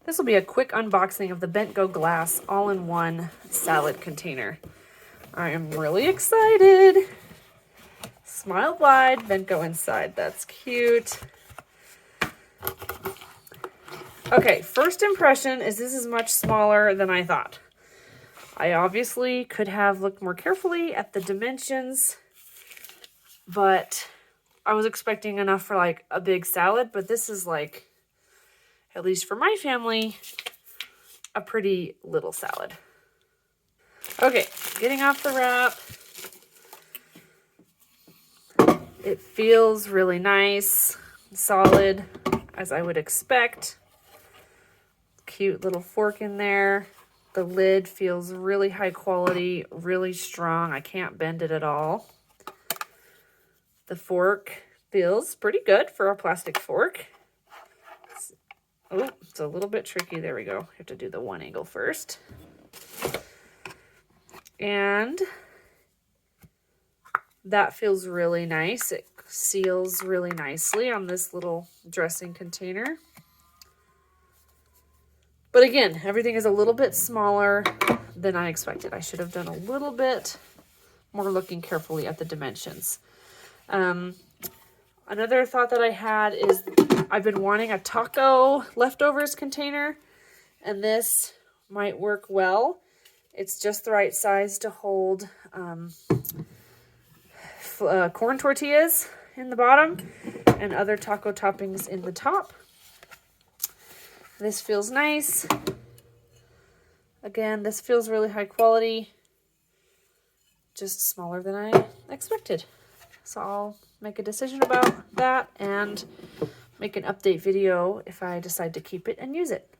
This will be a quick unboxing of the Bentgo glass all-in-one salad container. I am really excited. Smile wide, Bentgo inside. That's cute. Okay, first impression is this is much smaller than I thought. I obviously could have looked more carefully at the dimensions, but I was expecting enough for like a big salad, but this is like, at least for my family, a pretty little salad. Okay, getting off the wrap. It feels really nice, solid, as I would expect. Cute little fork in there. The lid feels really high quality, really strong. I can't bend it at all. The fork feels pretty good for a plastic fork. It's a little bit tricky. There we go. You have to do the one angle first. And that feels really nice. It seals really nicely on this little dressing container. But again, everything is a little bit smaller than I expected. I should have done a little bit more looking carefully at the dimensions. Another thought that I had is I've been wanting a taco leftovers container, and this might work well. It's just the right size to hold corn tortillas in the bottom and other taco toppings in the top. This feels nice. Again, this feels really high quality, just smaller than I expected. So I'll make a decision about that and make an update video if I decide to keep it and use it.